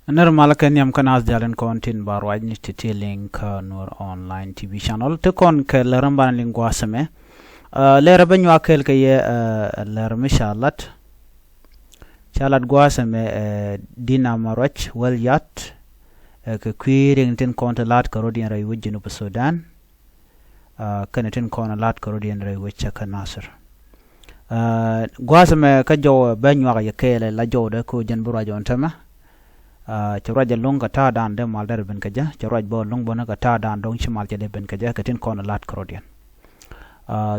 Normal kan yam kan as jalen kontin barwaj ni titi link Nuer online TV channel te kon ke leramban lingwa same lera banyu akel ke ye lera mishalat chalat gwa same dina marwach wal yat ke quiring tin kontalat karodian ray wujinu Sudan kan tin konalat karodian ray wucha kanasir gwa same ka jo banyu ga yekele la jo de ko jan burwa jontama choraj long ka ta dan de mal der ben kaja choraj bo long bona ka ta dan dong chimal de ben kaja katin kon lat krodian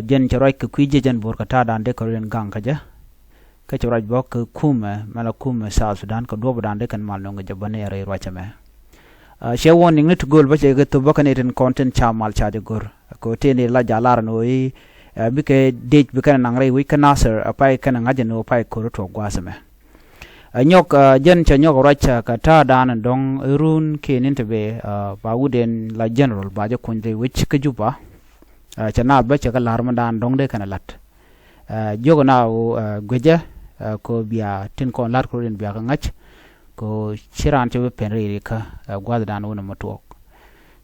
jen choraj ku kwije jen bor ka ta dan de krodian gang kaja ka choraj bo ku kume mala kume South Sudan ka do dan de kan mal long ja bane re rocha me she warning nit gol ba che ga to bakane ten content cha mal cha de gor ko tene la jalar no yi bike date bikana nangre wi kanasir apai kana ngajeno pai ko to gwasame nyok jen cha nyok racha ka ta dan dong run ke nintebe ba wuden la general ba je kunde which ka juba cha na ba cha ka larma dan dong de kana lat jogo na gweja ko biya tin kon lat ko ren biya ka ngach ko chiran che penri ka gwad dan wona matuok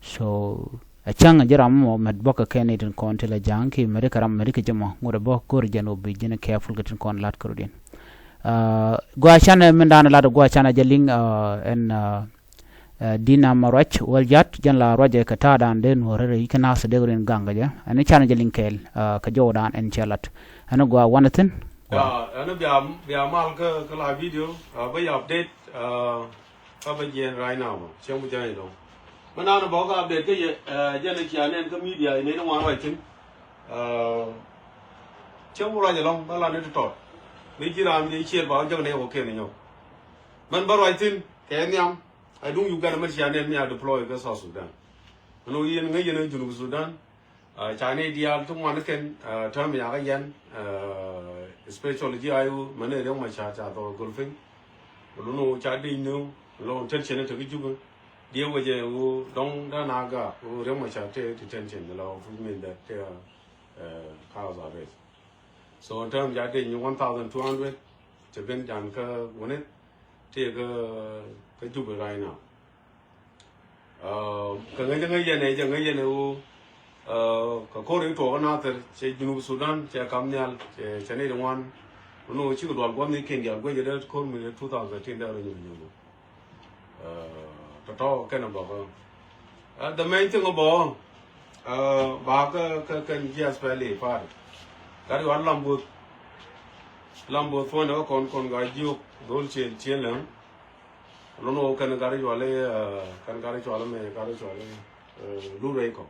so a changa jaram mo med boka kene tin kon tela janki mere karam mere ke jamo ngore bok gor jeno bi jene careful tin kon lat ko ren gwa chana mendana la gwa chana jaling en dina marwach wal jat jan la roje ka ta dan den horere ikana se de ren ganga ja ani chana jaling kel ka jodan en chelat ana gwa wanatin ana bia mal ka la video ba update ka ba yen right now chen bu jai do mana na ba ka update ke jan ki anen ka media ne no wa tin chen bu ra ja long ba la ne to mấy chị làm gì chia bảo cho cái này ok này nhau, mình bảo rồi tin cái nhau, ai đúng Uganda mình xem nên mình deploy cái South Sudan, nó yên ngay yên ở Sudan, China đi ăn trong ngoài cái thằng mình cái yên, specialty ayu mình này đâu mà cha to golfing, nó cha đi nữa, nó tension nó cái juga, dia wajah dong dah naga, đâu mà cha tension là phụ mình that cause of it. So in terms of getting 1,200 to been done when it take a juba right now. According to another, say Sudan, say Kamnial, say Canadian one, no chicken dog one they can get where you call me 2010. To talk kind of the main thing about Baka can just fairly far. Kari wan lambut phone no kon gajiu dol chen lang lono kan gari wale me gari wale lu rei ko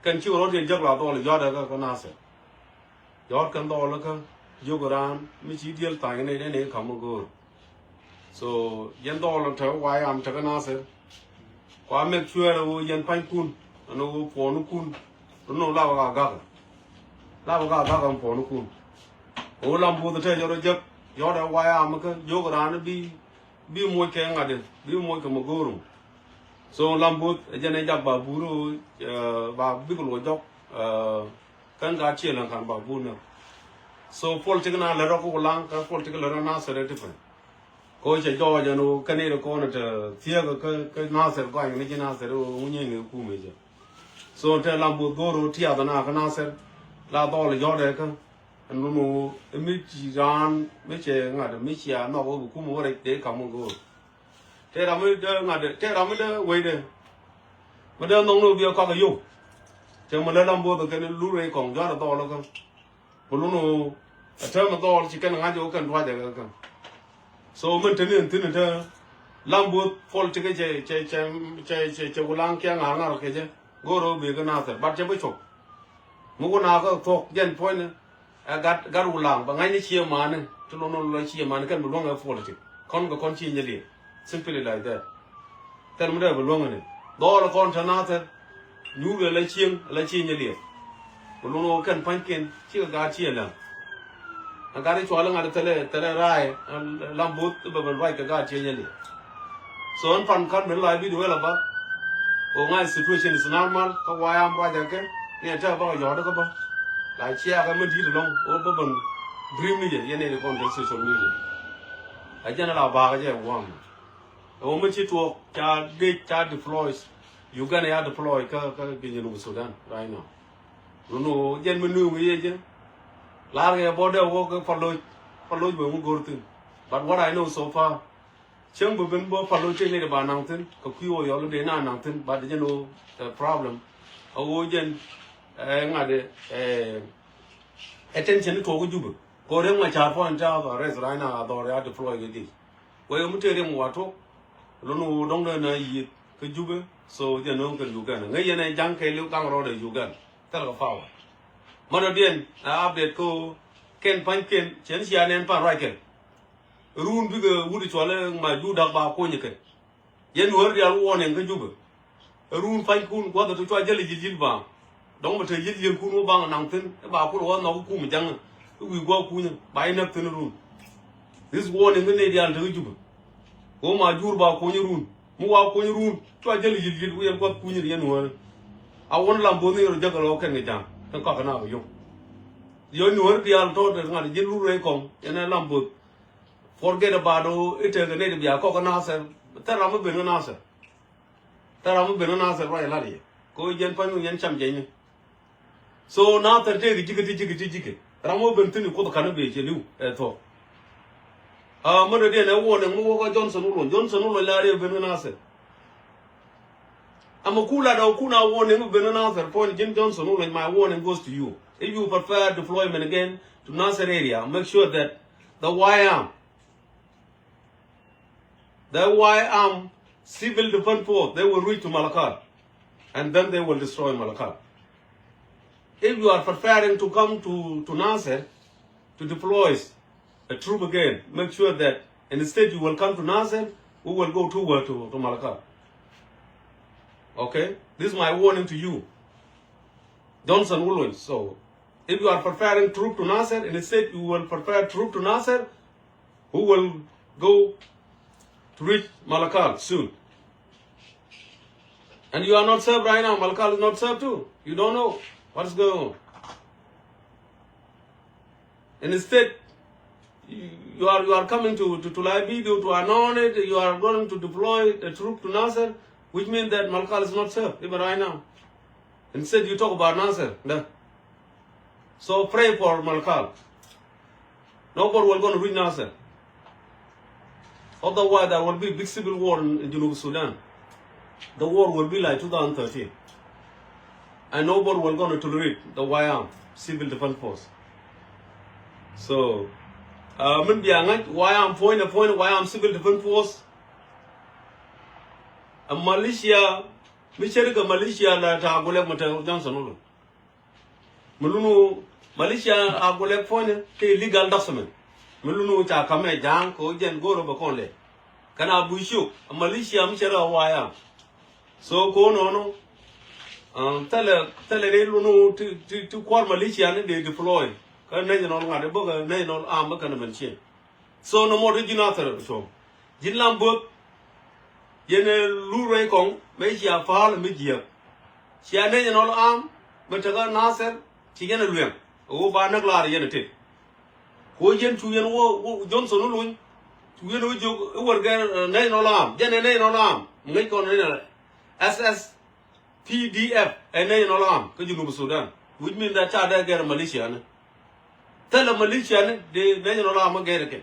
kan chi ro den jag la do le yada ka na se yod kan do la ka yugoran mi chi diel ta ne kam go so yen do la tho wai am ta na se kwa me chue ro yen pan kun no po nu kun no la ga la ba ga kan po nu kun o lam bu te yo jep yo da wa ya ma ka yo ga na bi mo ke ngade bi mo ke mo goru so lam bu je ne jak ba bu ru ba bi ko lo jok kan ga che lan kan ba bu na so politic na la ro ko lang ka politic la na se re different ko che jo ja no ka ne ko na te tie ka na se ko ni ji na se ro u ni ni ku me je so te lam bu goru ti ya na ka na se la do le yo de ka no mi ji ran mi che nga de mi chia no ko ku mo re de ka mo go te ra mi de nga de te ra mi de we de ma de nong no bi ka ka yo che ma le lam bo de ke lu re kong ja do lo ka bu lu no te ma do chi ken nga jo kan wa de ka so min te ni te lam bo fol te ke che ulang ke nga ke je go ro bi ka na te ba che bu chok mu ko na ko thok jen point gar ulang ba ngai ni chia man to no lo chia man kan bu long a politic kon ko kon chi nyeli simply like that tan mu da bu long ne do la kon thana ta nyu ge la chi nyeli bu long kan pan ken chi ga chi la ga ri chwa la nga tele rai lambut ba ban vai ga chi nyeli so on pan kan ben lai video la ba o ngai situation is normal ka wa am ba ja ke ne ta ba yo da ka ba la chia ka me di long o ba ban dream ni je ne ko social media a jana la ba ga je wa o me chi tuɔɔk cha de cha deploys Uganda ya deploy ka Geneva Sudan right now no jen me nu ye je la ge border wo ka follow be mu gortin but what I know so far cheng bu ben bo follow che ne ba nang tin ka ku yo lo de na nang tin but you know the problem o jen ngade attention to go juba ko re ma cha phone cha ba res right now do ya deploy ge di we mu tere mu wato lo no dong na yi ka juba so je no ka Uganda ngai ye ne jang ke lu kang ro de Uganda tel ka fa ma dien update ko ken pan ken chen sia nen pan right ken run bi ga wudi chwale ma ju dak ba ko ni ken yen wor ya wonen ka juba run pan kun ko da to chwa jeli jil ba dong ma te jil kun ba nang tin ba ko ro no ku mi jang wi go ku ni ba ina tin run this warning ne dia da juba ko ma jur ba ko ni run mu wa ko ni run chwa jeli jil wi ko ku ni yen wor a won lambo ni ro jagalo ken ni jang kan ka na ba yo Nuer dia to de ngal jin ru re kong ena lambo forget about it ga ne dia ko na ser tara mo ben na ser right la ri ko jen pan yen cham je ni so na ta te jige ramo ben tin ko ka na be je lu to mo de ne wo ne mo ko Johnson lo la re ben na ser amakula da kuna warning ben na ser point Jim Johnson lo my warning goes to you. If you prefer deployment again to Nasser area, make sure that the YM civil defense force, they will reach to Malakal, and then they will destroy Malakal. If you are preparing to come to Nasser to deploy a troop again, make sure that instead you will come to Nasser, we will go toward to Malakal. Okay? This is my warning to you. Johnson will win. So, if you are preparing troop to Nasser, and instead you will prepare troop to Nasser, who will go to reach Malakal soon. And you are not served right now. Malakal is not served too. You don't know what is going on. And instead, you are coming to Libido to anoint it. You are going to deploy a troop to Nasser, which means that Malakal is not served even right now. Instead, you talk about Nasser. So pray for Malakal. Nobody will going to reach Nasser. Otherwise, there will be big civil war in Junub Sudan. The war will be like 2013. And nobody will going to tolerate the YM, Civil Defense Force. So, maybe YM point, YM Civil Defense Force. A militia, militia la ta golek mata Johnson. Mulunu militia a golek point te legal document. Mulunu cha kame jang ko jen goro ba konle. Kana buishu a militia mchera waya. So ko no tele re lunu to call militia ne they deploy. Kan ne no ngade boga ne no am kan mention. So no more regional so. Jinlam book yene lure kong me chia fal me jiëc chia ne no am me taga Nasser ci yene luyam o ba nak la yene te ko yen tu yen wo Johnson luñ tu yen wo jog wor ga ne no am jene ne no am ngai ko ne SS PDF ne no am ko Junub Sudan which mean that cha da ga Malaysia ne tele Malaysia ne de ne no am ga ke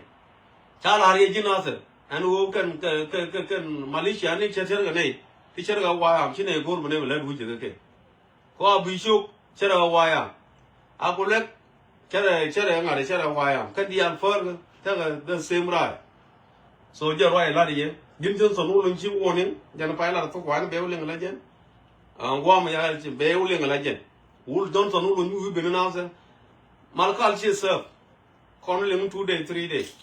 cha la ye Nasser and who can Malaysia ni cher ga nei ti cher ga wa am chine gor mane la du je ke ko bi shuk cher ga wa ya a ko lek cher nga de cher wa ya kan di an fer ta ga the same right so je roi la di yin jon so lu chi wonin jan pa la to kwan be uleng la jen wa ma ya chi be uleng la jen ul don so lu ñu be na sa Malakal chi serve kon le 2 days 3 days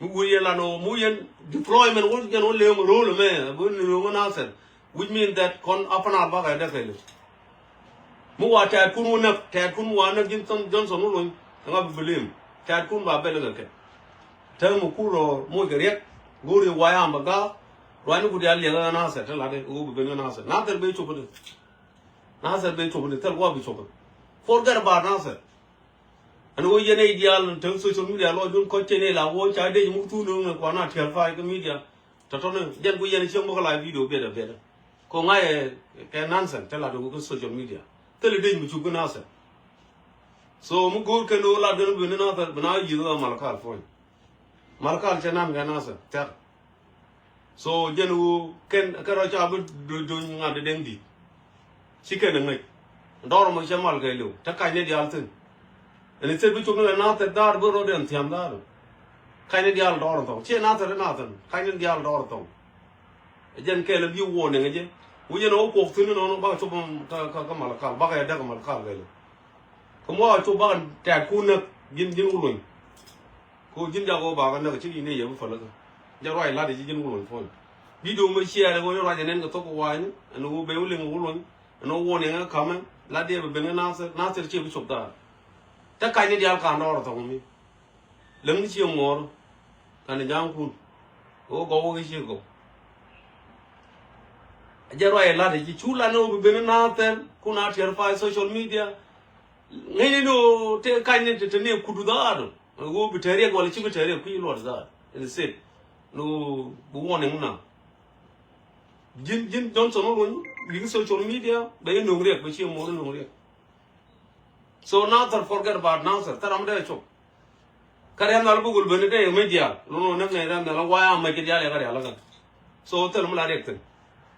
Muyen deployment was going to role man, which means that con upon baga defile. Mua tad kun one Johnson Johnson, and I believe tad kun ba belega. Termukuro, Mogariak, Guri Wayam Baga, Ryan would yell answer, tell I will be an answer. Not that be to Nasser be to tell what we talk. Forget about answer. And we are ideal and social media, Lord, don't continue. I watch I did move to know Kwana tell 5 media tatone jen ku yen chiang mo la video beda ko ngai ke nonsense tela do ko social media tele de mu chu na sa so mu go ke no la de bu na ta bana yi do malakal fo malakal chenan ga na sa ter so jen u ken ka ro cha bu do nga de deng di chicken ngai ndor mo chamal ga lu ta kai ne di altin ene se bu chu na ta dar bu ro de tiam dar kai ne di al dor to che na ta kai ne di al dor to jen ke le bi wo ne ngai je u jen o ko tu no ba chu ka malakal ba ga da ka malakal ga lu ko mo chu ba ta ku na jin u lu ko jin ja go ba ga na chi ni ye bu fa la ga ja roi la de jin u lu fo video mo share go ra nen ga to ko wa ni anu be u le u lu no wo ne nga kama la de be na ser che bu chu da ta kai ne di al ka ndor to mi leng chi ngor kan jang kun o go go chi go jero ay la de chu la no be na ter kuna ter fa social media ngai no te kai ne te ne kudu da do go bi tere go le chi bi tere ku lo da in se no bu won na jin Johnson no ling social media be no ngre be chi mo no ngre so now to forget about now sir taram de chu kare na lu gul be ne media no na ne ran na wa ma ke dia le kare ala so tel mu la rekten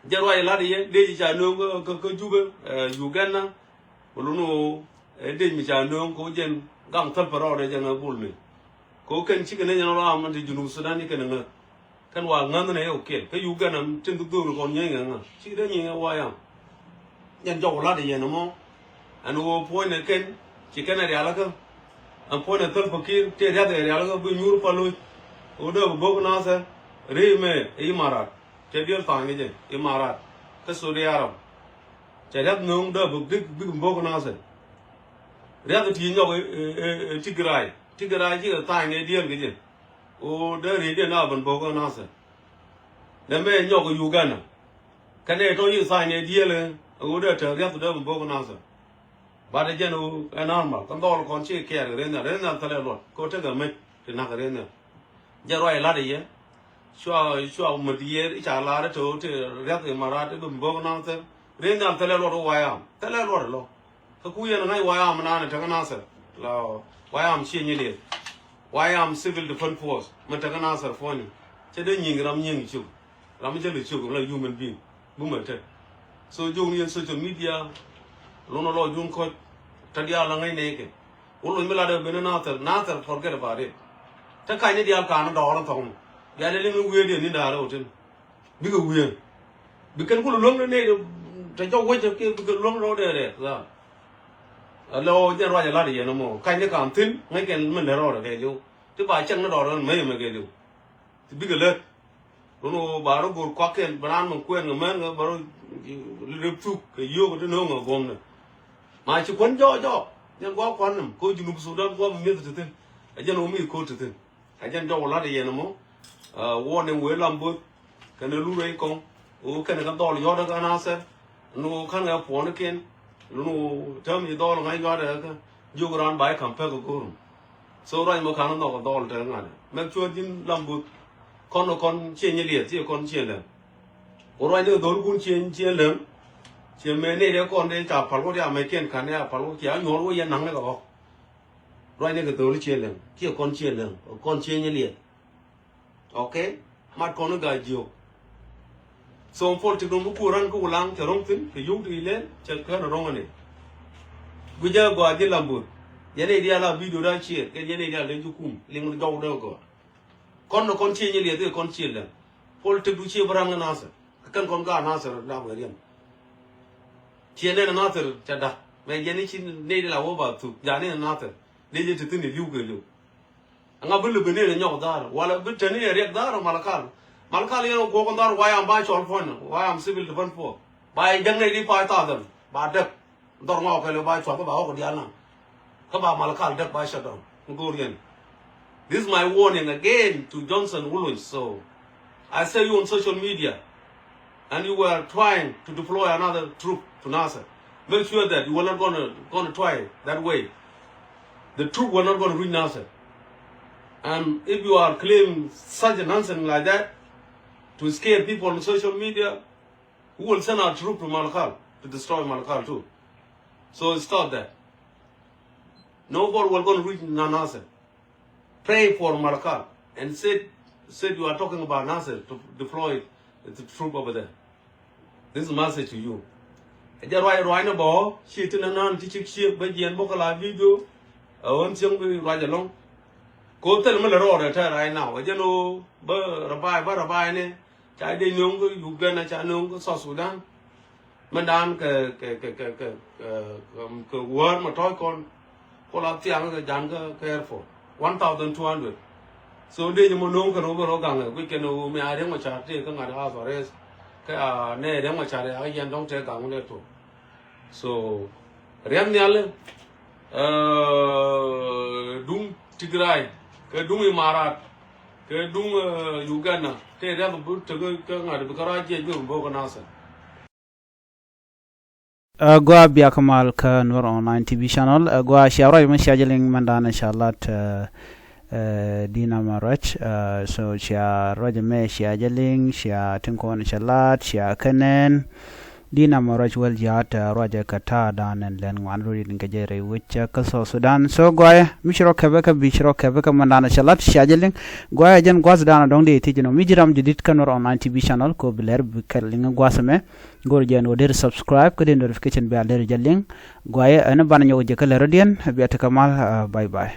jaro ay la de ji cha no ko juba uganda lu no de mi cha no ko jen gang tal paro de jen bul ni ko ken chi ne no ra ma de junu sudan ni ken na kan wa ngan ne okay ke uganda tin du du ko nyen nga chi de nyen wa ya yan jo la de yen mo anu po ne ken chi ken ari ala ka an po ne tal fakir te ya de ala ka bu nyur pa lu o do bo na sa re me imarat te dial ta nge je imarat ka saudi arab te ya no do bu dik bu bo na sa re ya ti nyo tigray ji ta nge dial ge je o de re de na ban bo ko na sa na me nyo ko uganda ka ne to yi sa nge dial o de te ya do bo ko na sa ba de je no normal kan do ko chi ke re na ta le lo ko te ga me te na re na jaro ay la de ye shwa mo di ye cha la de to te ya te mara te bo na sa re na ta le lo wa ya ta le lo ka ku ye na ngai wa ya ma na ta na sa la wa ya m chi ni le wa ya m civil defense force ma ta na sa fo ni che de nying ram nying chu ram je le chu la human being bu ma te so jong ni social media lo no lo jung ko ta dia la ngai ne ke o lo mi la de be na ta forget about it ta kai ni dia ka na do ran thong ya le mi we de ni da ro tin bi ko we bi ken ko lo ne ta jo we ke bi ko lo ro de ra lo je ro ya la de ye no mo kai ni ka tin ngai ken men de ro de yo tu ba chang na do ro me me ke lu ti bi ko le lo no ba ro go kwa ken bran mo kwen ngo men ngo ba ro le tu ke yo ko no ngo gom ne ma chi kon jo nhân quá quan cô chỉ núp xuống đó quá miết tự tin anh dân ôm cô tự tin anh dân đâu là để nó mó quan nên quên làm bớt cái này lúc đấy con cái này cái to là do đó cái nào sẽ nó khăn cái phone nó kiên nó thơm gì to là ngay do đó cái vô ran bài cầm phê của cô số ra một khăn nó to là thế này mấy chúa chính làm bớt con nó con chia như liệt chứ con chia là rồi nữa đôi con chia lớn chỉ mấy này đấy con đấy chả phải có đi mấy kiện khán đấy phải có chỉ ăn nhồi yên nắng đấy có rồi này cái tối chia lần kia con chia như liệt ok mặt con nó gài nhiều xong phật thì nó cũng răng cũng lang chờ rong tin thì dùng thì lên chờ cái nó rong này bây giờ gọi đi làm bột cái này đi là video đang chia cái này đi là lên chụp lên cái đầu đâu có con chia như liệt thì con chia lần phật thì du chia barang nó nasa cái con cá nasa làm cái gì chia này nó nasa chả đã mấy cái này chỉ này là vô bảo thủ giá này nó nasa này chỉ tự nhiên lưu cái lưu anh gặp bữa bên này là nhau đó hoặc bữa trên này riêng đó malakal yang ko kon dar wayam ba chol phone wayam civil defense for bay jang này đi phải ta dan ba đek dor ngao cái ba chol ko ba ko dia na ka ba malakal đek ba shut down ngorian. This is my warning again to Johnson Woolwich. So I say you on social media and you were trying to deploy another troop to Nasser, make sure that you were not gonna try that way. The troop were not gonna reach Nasser. And if you are claiming such a nonsense like that, to scare people on social media, who will send our troops to Malakal to destroy Malakal too. So stop that. Nobody will go to reach Nasser. Pray for Malakal and said you are talking about Nasser to deploy the troop over there. This is a message to you. I just write about shit in a non teaching ship, but you and Bokala video. I want to write along. Go tell me the road right now. I don't know, but Rabbi, I didn't know Uganda, Chanung, South Sudan. Madame, word, my toy con, call up the younger, careful. 1,200. So they you know can over we can know me I don't chat take on the house or rest. Nay, them much I don't take on there too. So Remnial Doom Tigray, Kedumi Marat, Kedum Uganda, take them a boot to go to the garage and Boganasa. Gua biakamal ka Nuer online TV channel gua shiara yuma shajeling mandana inshallah dina marach so shia rajame shajeling shia tinkon inshallah shia kanen dina marach wal jat raja kata dan and len wan ri ngajere which kaso Sudan so gua mishro kebeka mandana inshallah shajeling gua jen gwas dana dong de tijino mijiram jidit ka Nuer online TV channel ko biler bikerling gwasame gorjan woder subscribe kede notification be alere jalling gwaye ana bana nyaw je kala radian bi atakamal bye bye.